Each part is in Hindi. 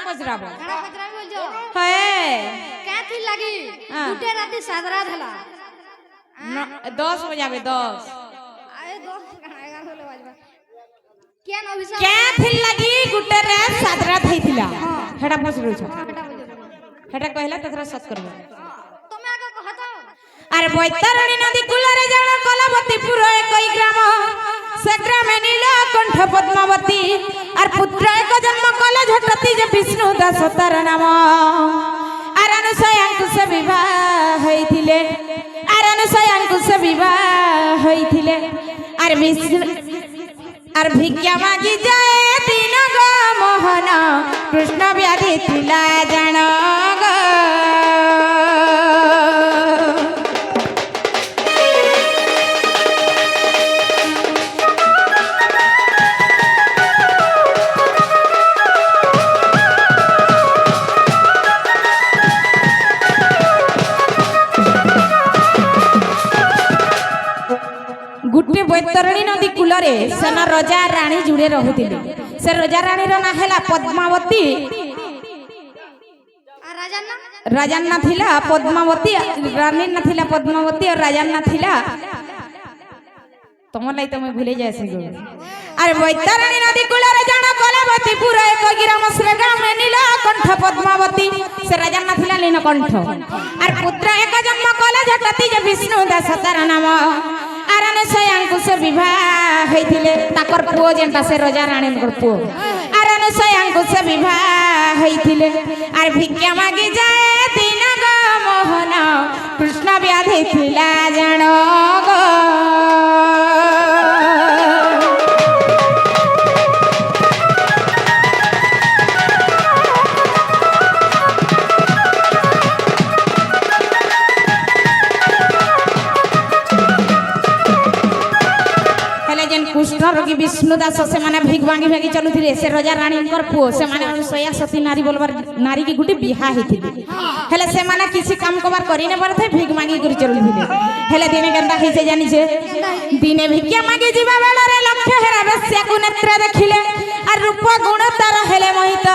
पजराबो काना पजरा बोलजो है क्या थी लगी गुटे राती सादरा धला 10 बजाबे 10 आए 2 11 होले बाजबा क्या न अभिषेक क्या थी लगी गुटे रे सादरा थैथिला हेडा पजरो छ हेडा कहला तथरा सत करबो तमे आगे कहत अरे बैतरणी नदी कूलरे जल कलावतीपुर एकई ग्राम से ग्रामे नीलकंठ पद्मावती और पुत्र एक जन्म कले झटती जे विष्णु दास तार नाम और अनुसयांकु से विवाह होइथिले और अनुसयांकु से विवाह होइथिले और विष्णु और भिक्षा मागी जाए तीन गो मोहन कृष्ण व्याधि थिला जान गो गुटे बैतरणी नदी कूलरे सेना रजा रानी जुड़े रहुतिले से रजा रानी रो ना हैला पद्मावती आ राजन्ना राजन्ना थिला पद्मावती रानी ना थिला पद्मावती और राजन्ना थिला तुम लाई तो मैं भूले जायसी गो अरे बैतरणी नदी कूलरे जाना कलावतीपुर एक ग्राम से ग्राम नीलकंठ पद्मावती से राजन्ना थिला नीलकंठ और पुत्र एक जन्म कले झटती जे विष्णु दास तार नाम आराने सयांकु से विवाह होइथिले ताकर पुओ जेंटा से रजा रानी कर पुओ आराने सयांकु से विवाह होइथिले आर भिक्षा मागी जाए तीन गो मोहन कृष्ण व्याधि थिला जान गो कृष्ण रोगी विष्णु दास से माने भिख मांगी भागी चलुथिले से रजा रानी कर पुओ से माने अनुसया सती नारी बोलबार नारी की गुटी बिहा हेथिले हेले से माने किसी काम कबार करी ने परथे भिख मांगी कर चलुथिले हेले दिने केनता हिसे जानि छे दिने भिक्षा मांगी जीवा बेला रे लक्ष्य हेरा बेस्या को नेत्र देखिले और रूप गुण तार हेले मोहित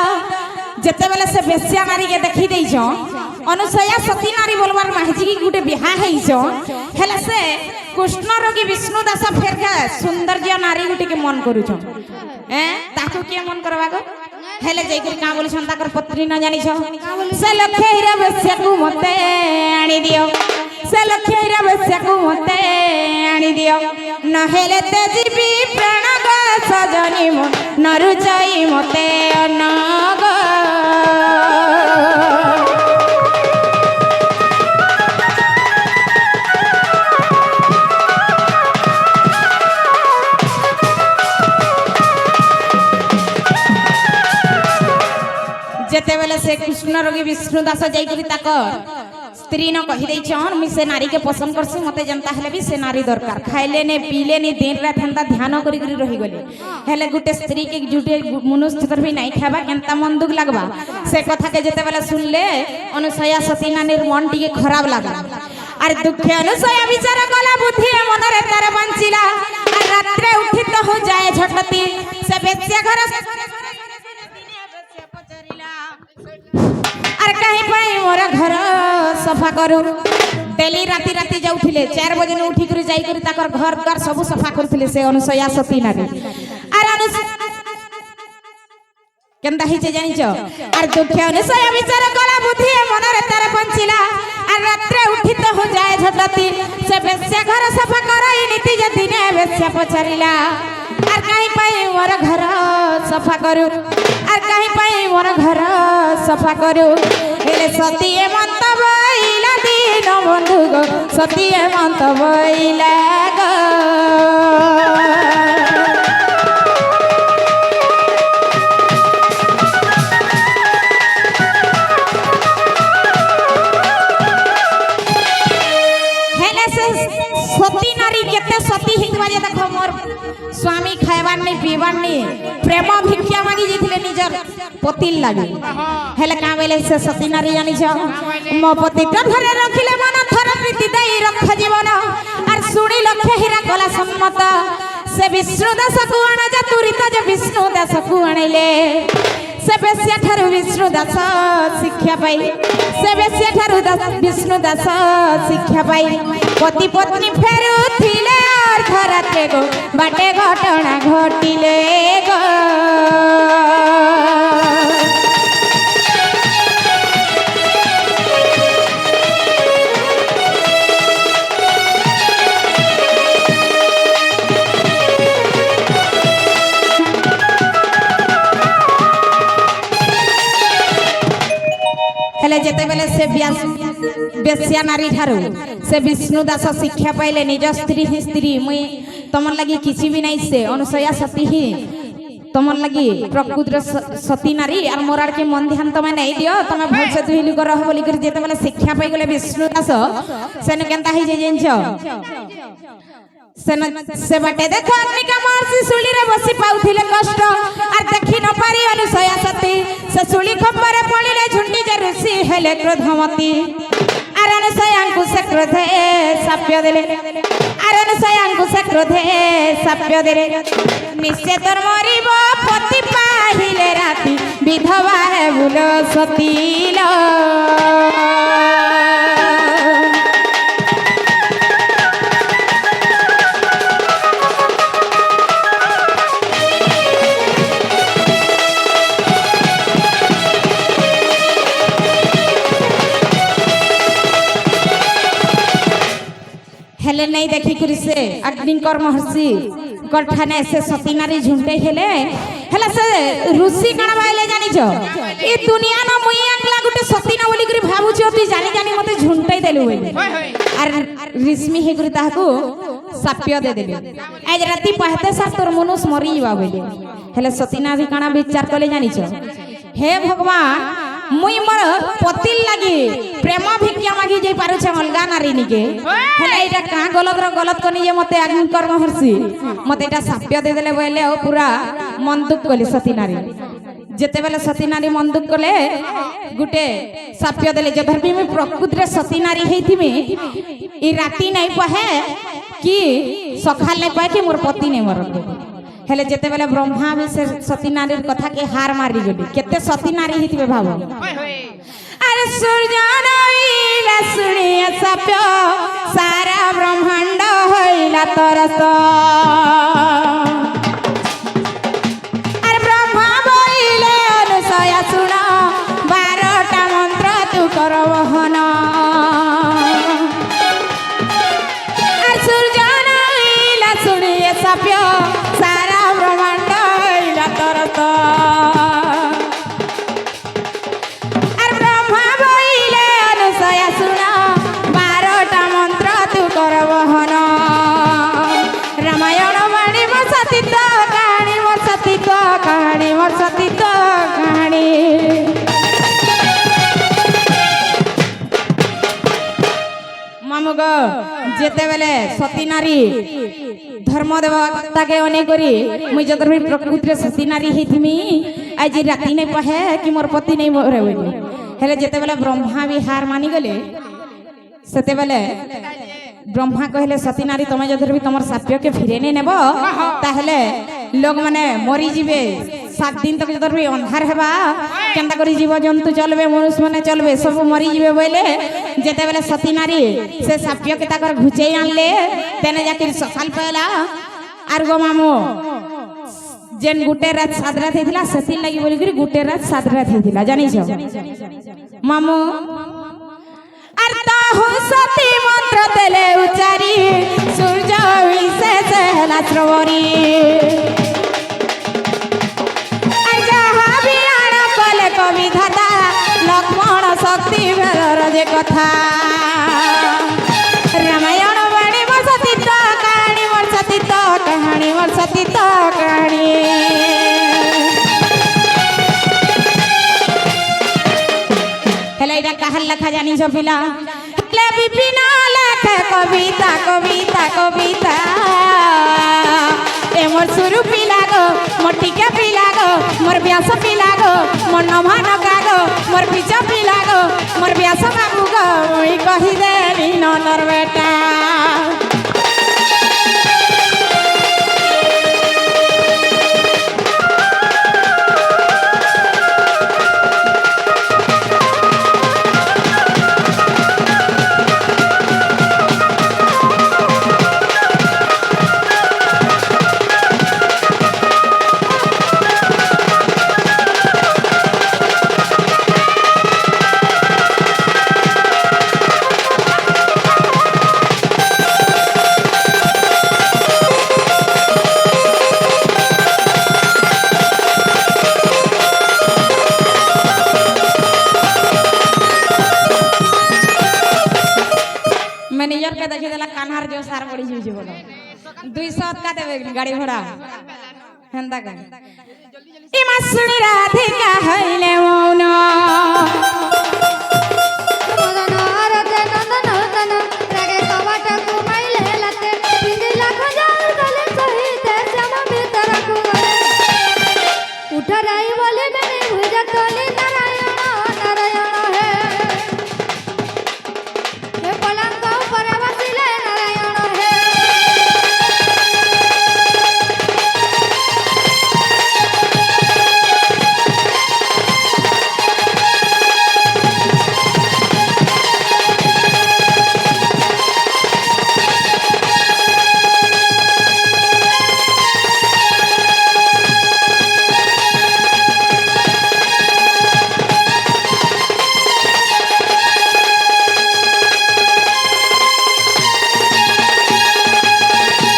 जते बेले से बेस्या नारी के देखि देइछो अनुसया सती नारी बोलबार माहिजी की गुटे बिहा हेइछो हेले से कृष्ण रोगी विष्णु दास फेर के सौंदर्य नारी गुटी के मन करूछो ताकू के मन करबा गो हेले जई कर का बोलछन ताकर पत्नी न जानि छो से लखे हीरा बेस्या को मते आनी दियो से लखे हीरा बेस्या को मते आनी दियो न हेले ते जीवी प्राण गो सजनी मन नरुचाई मते अनग जेते बेले से कृष्ण रोगी विष्णु दास जाई करी ताकर स्त्री न कहि देई छन मि से नारी के पसंद करसी मते जनता हेले भी से नारी दरकार खाइले ने पीले ने दिन रात हंता ध्यान करी करी रही गले हेले गुटे स्त्री के जुटे मनुष्य तर भी नहीं खाबा केनता मन दुख लागबा से कथा के जेते बेले सुनले अनुसया सती नानीर मन टिके खराब लागला अरे दुखे अनुसया विचार कला बुद्धि मन रे तार बंचिला और रात्रे उठी तो हो जाए झटती से बेस्या घर अरे कहीं पाई मोरा घर सफा करू डेली राती राती जाउथिले 4 बजे ने उठी कर जाई कर ताकर घर द्वार सब सफा करथिले से अनुसया सती नारी अरे केनता हिचे जानि छ अरे दुखे अनुसया विचार कला बुद्धि मन रे तार पंचिला और रात्रे उठी तो हो जाए झटती से बेस्या घर सफा करई नीति जे दिने बेस्या पछारिला और कहीं पाई मोर घर सफा करू और कहीं पाई मोर घर सफा करू हेले सतीए मंत बइला दिन बंधु गो सतीए मंत बइला गो हेले से सती नारी केते सती हितवा जे देखो मोर स्वामी खाइबार नहीं पीबार नहीं प्रेम भिक्षा मांगी जाइथिले निजर पति लागे हेले का बेले से सती नारी जानि छ मो पति त घरे रखिले मन थर प्रीति दई रख जीवन और सुनी लक्ष्य हीरा कला सम्मत से विष्णु दास को आना जा तुरित जे विष्णु दास को आनिले से बेसिया ठारू विष्णु दास शिक्षा पाई से बेसिया ठारू विष्णु दास शिक्षा पाई पति पत्नी फेरुथिले अर्धरात्रे गो बाटे घटना घटिले गो हेले जेते बेले से बेसिया नारी ठारू से विष्णु दास शिक्षा पाइले निज स्त्री मुई तमर लगी किछि भी नहीं से अनुसया सती ही तमर लगी प्रकृतिर सती नारी और मोरार के मन ध्यान तमे नहीं दियो तमे भल से दुहिली कर रह बोली कर जेते बेले शिक्षा पाइ गेले विष्णु दास सेन केनता ही जे जेंचो से बाटे देखो अग्निका महर्षि सुली रे बसी पाउथिले कष्ट और देखि न पारी अनुसया सती से सुली खंबरे पड़िले झुंडी जे ऋषि हेले क्रोधमती और अनुसयांकु से क्रोधे शाप्य देले और अनुसयांकु से क्रोधे शाप्य देले निश्चय तोर मरिबो पति पाहिले राती विधवा है बुलो सतीलो हेले नहीं देखी करी से अग्निकर महर्षि गठाने से सती नारी झुंटे हेले हेले से ऋषि कण बाइले जानि छ ई दुनिया न मुई एकला गुटे सती ना बोली करी भाबु छ तू जानि जानि मते झुंटे देलु बोली आर ऋषि हे करी ताहाकू साप्य दे देले आज राती पहते सा तोर मनुष्य मरी जाबा बोली हेले सती नारी कण विचार कले जानि छ हे भगवान मुई मोर पति लगी प्रेम भिक्षा मागी जे पारु छ अलगा नारी निके हेले एटा का गलत कनी जे मते अग्निकर महर्षि मते एटा साप्य दे देले बोले ओ पूरा मन दुख कली सती नारी जेते बेले सती नारी मन दुख कले गुटे साप्य देले जे धर्मी में प्रकृति रे सती नारी हेथिमी ई राती नहीं पहे कि सखाल नहीं पहे कि मोर पति नहीं मरत हेले जेते बेले ब्रह्मा भी से सती नारी कथा के हार मारी गली केते सती नारी हितबे भाबो अरे सूर्य नईला सुनिया साप्य सारा ब्रह्मांड होइला तरस अरे ब्रह्मा बोइले अनुसया सुन 12टा मंत्र तू कर वहन अरे सूर्य नईला सुनिया साप्य कहानी मोर सती तो कहानी मामुग जेते बेले सती नारी धर्म देवता के अने करी मुई जतर भी प्रकृति रे सती नारी हिथमी आज राती नहीं पहे कि मोर पति नहीं मरे बोली हेले जेते बेले ब्रह्मा भी हार मानी गले सेते बेले ब्रह्मा कहले सती नारी तमे जदर भी तमर साप्य के फिरे नहीं नेबो ताहले लोग माने मरी जीवे 7 दिन तक जदर भी अंधार हेबा केनता करी जीव जंतु चलबे मनुष्य माने चलबे सब मरी जीवे बोले जेते बेले सती नारी से साप्य के ताकर घुचेई आनले तेने जाके सकाल पहला आर गो मामो जेन गुटे रात सात रात हेतिला सती लागि बोली करी गुटे रात सात रात हेतिला जानि छ मामो हो सती मंत्र देले उचारी सूर्य विशेष हला श्रवरी जहाँ भी आण कले कवि धाता लक्ष्मण शक्ति भेलर जे कथा रामायण बाणी मोर सती तो कहानी मोर सती तो कहानी मोर सती तो कहानी हेले एटा कहल लखा जानी छ पिला ले विपिना लेखे कविता कविता कविता ए मोर सुरु पिला गो मोर टीका पिला गो मोर व्यास पिला गो मोर नभान गागो मोर पिचा पिला गो मोर व्यास बाबू गो ओई कहि देली ननर बेटा লোকে দেখে দেলা কানহার জো সার পড়ি যাইছে বলো 200 কা দেবে গাড়ি ঘোড়া হেন্দা কা ইমা শুনি রাধিকা হইলে ও